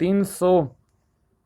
300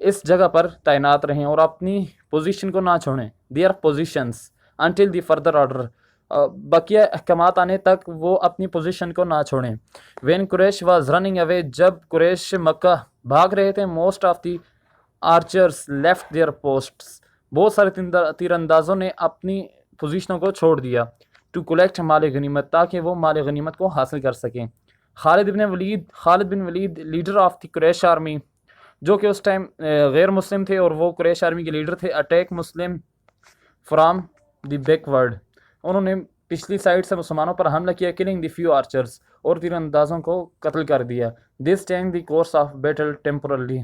اس جگہ پر تعینات رہیں اور اپنی پوزیشن کو نہ چھوڑیں. Their positions until the further order, بقیہ احکامات آنے تک وہ اپنی پوزیشن کو نہ چھوڑیں. When Quraysh was running away, جب قریش مکہ بھاگ رہے تھے، most of the archers left their posts, بہت سارے تیر اندازوں نے اپنی پوزیشنوں کو چھوڑ دیا. ٹو کولیکٹ مال غنیمت، تاکہ وہ مال غنیمت کو حاصل کر سکیں. Khalid bin Walid leader of the Quraysh army, جو کہ اس ٹائم غیر مسلم تھے اور وہ قریش آرمی کے لیڈر تھے. Attack Muslim from the backward, انہوں نے پچھلی سائڈ سے مسلمانوں پر حملہ کیا. کلنگ دی فیو آرچرز، اور تیر اندازوں کو قتل کر دیا. This change the course of battle temporarily,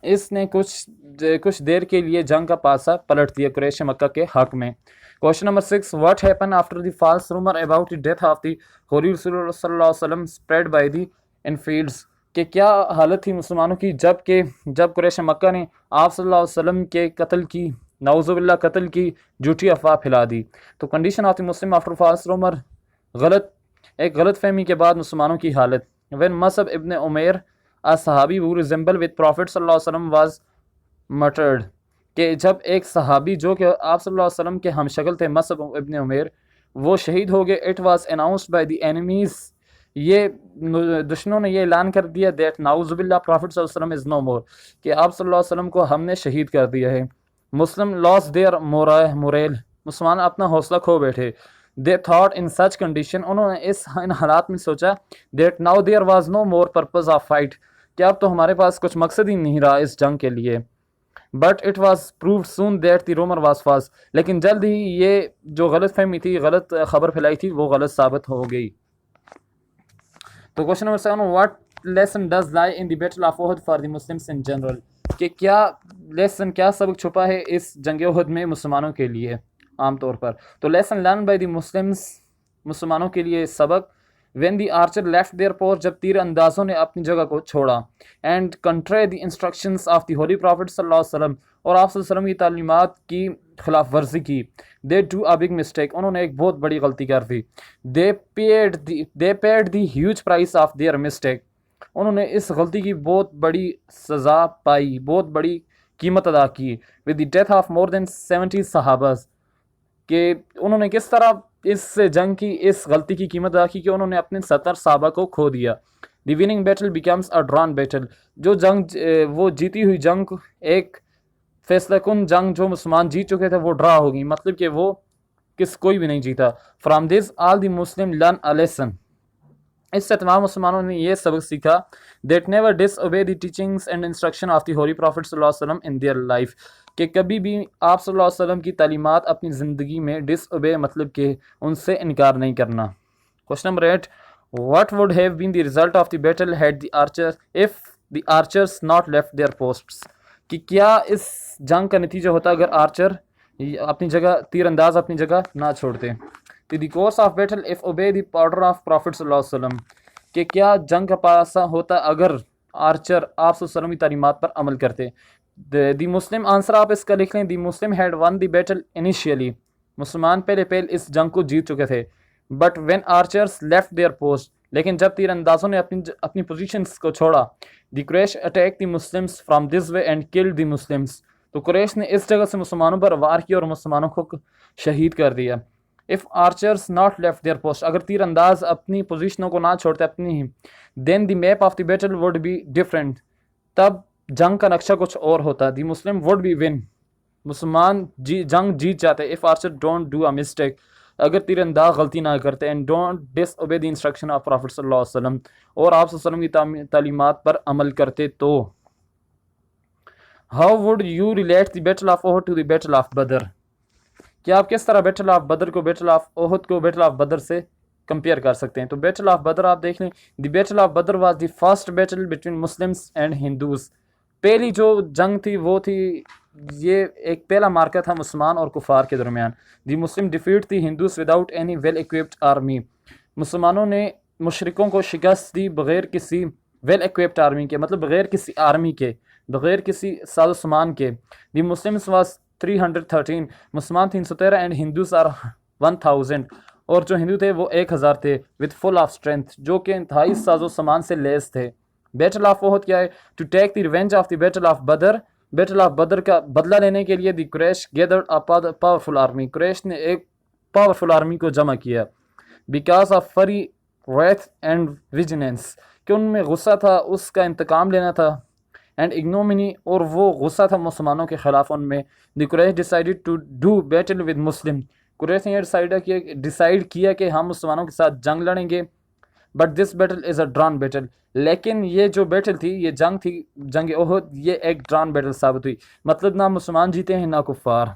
اس نے کچھ دیر کے لیے جنگ کا پاسا پلٹ دیا قریش مکہ کے حق میں. Question number 6، what happen after the false rumour about the death of the holy رسول اللہ صلی اللہ علیہ وسلم اسپریڈ بائی دی انفیڈز، کہ کیا حالت تھی مسلمانوں کی جب قریش مکہ نے آپ صلی اللہ علیہ وسلم کے قتل کی، نعوذ باللہ قتل کی جھوٹی افواہ پھیلا دی. تو condition of the Muslim after false rumour, ایک غلط فہمی کے بعد مسلمانوں کی حالت. وین مصعب ابن عمیر صحابی who resemble with Prophet صلی اللہ علیہ وسلم was martyred، کہ جب ایک صحابی جو کہ آپ صلی اللہ علیہ وسلم کے ہم شکل تھے، مصعب ابن عمیر، وہ شہید ہو گئے. It was announced by the enemies، یہ دشمنوں نے یہ اعلان کر دیا that نعوذ باللہ Prophet صلی اللہ علیہ وسلم is no more، کہ آپ صلی اللہ علیہ وسلم کو ہم نے شہید کر دیا ہے. مسلم lost their morale، مسلمان اپنا حوصلہ کھو بیٹھے. They thought in such condition، انہوں نے ان حالات میں سوچا that now there was no more purpose of fight، کہ اب تو ہمارے پاس کچھ مقصد ہی نہیں رہا اس جنگ کے لیے. But it was proved soon that the rumor was false، لیکن جلد ہی یہ جو غلط فہمی تھی، غلط خبر پھیلائی تھی، وہ غلط ثابت ہو گئی. تو question number 7، what lesson does lie in the battle of Uhud for the Muslims in general، کہ کیا سبق چھپا ہے اس جنگ احد میں مسلمانوں کے لیے عام طور پر. تو لیسن لرن بائی دی مسلمانوں کے لیے سبق. When the archer left their post, جب تیر اندازوں نے اپنی جگہ کو چھوڑا. And contrary the instructions of the holy prophet صلی اللہ علیہ وسلم، اور آپ صلی اللہ علیہ وسلم کی تعلیمات کی خلاف ورزی کی. They do a big mistake, انہوں نے ایک بہت بڑی غلطی کر دی. They paid the huge price of their mistake, انہوں نے اس غلطی کی بہت بڑی سزا پائی، بہت بڑی قیمت ادا کی. With the death of more than 70 صحابہ، کہ انہوں نے کس طرح اس جنگ کی اس غلطی کی قیمت ادا کی کہ انہوں نے اپنے 70 صحابہ کو کھو دیا. The winning battle becomes a drawn battle, جو جنگ وہ جیتی ہوئی جنگ، ایک فیصلہ کن جنگ جو مسلمان جیت چکے تھے، وہ ڈرا ہوگی، مطلب کہ وہ کوئی بھی نہیں جیتا. From this all the Muslim learn a lesson, اس سے تمام مسلمانوں نے یہ سبق سیکھا. That never disobey the teachings and instruction of the holy prophet صلی اللہ علیہ وسلم ان دیئر لائف، کہ کبھی بھی آپ صلی اللہ علیہ وسلم کی تعلیمات اپنی زندگی میں ڈس اوبے مطلب کہ ان سے انکار نہیں کرنا. Question number 8، what would have been the result of the battle had the archer if the archers not left their posts, کہ کیا اس جنگ کا نتیجہ ہوتا اگر آرچر اپنی جگہ، تیر انداز اپنی جگہ نہ چھوڑتے. The course of battle if obey the order of prophet صلی اللہ علیہ وسلم، کہ کیا جنگ کا پاسا ہوتا اگر آرچر آپ صلی اللہ علیہ وسلم کی تعلیمات پر عمل کرتے. دی مسلم آنسر آپ اس کا لکھ لیں. The Muslim had won the battle initially, مسلمان پہلے اس جنگ کو جیت چکے تھے. But when archers left their post, لیکن جب تیر اندازوں نے اپنی پوزیشنس کو چھوڑا. The Quraysh attack the Muslims from this way and kill the Muslims, تو قریش نے اس جگہ سے مسلمانوں پر وار کیا اور مسلمانوں کو شہید کر دیا. If archers not left their post, اگر تیر انداز اپنی پوزیشنوں کو نہ چھوڑتے اپنی ہی، then the map of the battle would be different, تب جنگ کا نقشہ کچھ اور ہوتا. The Muslim would be won, مسلمان جنگ جیت جاتے. If archer don't do a mistake, اگر تیر انداز غلطی نہ کرتے. And don't disobey the instruction of prophet صلی اللہ علیہ وسلم، اور آپ صلی اللہ علیہ وسلم کی تعلیمات پر عمل کرتے. تو how would you relate the battle of Uhud to the battle of Badr, کیا آپ کس طرح بیٹل آف بدر کو بیٹل آف احد کو بیٹل آف بدر سے کمپیئر کر سکتے ہیں. تو بیٹل آف بدر آپ دیکھ لیں. The battle of Badr was the first battle between Muslims and Hindus, پہلی جو جنگ تھی وہ تھی، یہ ایک پہلا مارکا تھا مسلمان اور کفار کے درمیان. The Muslim defeat the Hindus without any well equipped army, مسلمانوں نے مشرکوں کو شکست دی بغیر کسی ویل ایکوپڈ آرمی کے، مطلب بغیر کسی آرمی کے، بغیر کسی ساز و سامان کے. دی مسلمس واز 313، مسلمان 313، اینڈ ہندوز آر 1000، اور جو ہندو تھے وہ 1000 تھے. وتھ فل آف اسٹرینتھ، جو کہ انتہائی ساز و سامان سے لیس تھے. بیٹل آف احد کیا ہے؟ To take the revenge of the battle of Badr, battle of Badr کا بدلہ لینے کے لیے the Quraysh gathered a powerful army, Quraysh نے ایک پاورفل آرمی کو جمع کیا، because of fury wrath and vengeance, کہ ان میں غصہ تھا، اس کا انتقام لینا تھا، اینڈ اگنومنی، اور وہ غصہ تھا مسلمانوں کے خلاف ان میں۔ The Quraysh decided to do battle with Muslim, Quraysh نے یہ ڈیسائیڈ کیا کہ ہم مسلمانوں کے ساتھ جنگ لڑیں گے، but this battle is a drawn battle, لیکن یہ جو بیٹل تھی، یہ جنگ تھی، جنگ احد، یہ ایک ڈران بیٹل ثابت ہوئی، مطلب نہ مسلمان جیتے ہیں نہ کفار۔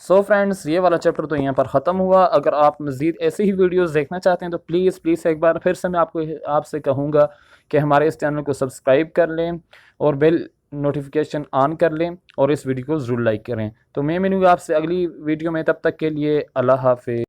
سو فرینڈز، یہ والا چیپٹر تو یہاں پر ختم ہوا۔ اگر آپ مزید ایسی ہی ویڈیوز دیکھنا چاہتے ہیں تو پلیز ایک بار پھر سے میں آپ سے کہوں گا کہ ہمارے اس چینل کو سبسکرائب کر لیں اور بیل نوٹیفیکیشن آن کر لیں اور اس ویڈیو کو ضرور لائک کریں۔ تو میں ملوں گا آپ سے اگلی ویڈیو میں، تب تک کے لیے اللہ حافظ۔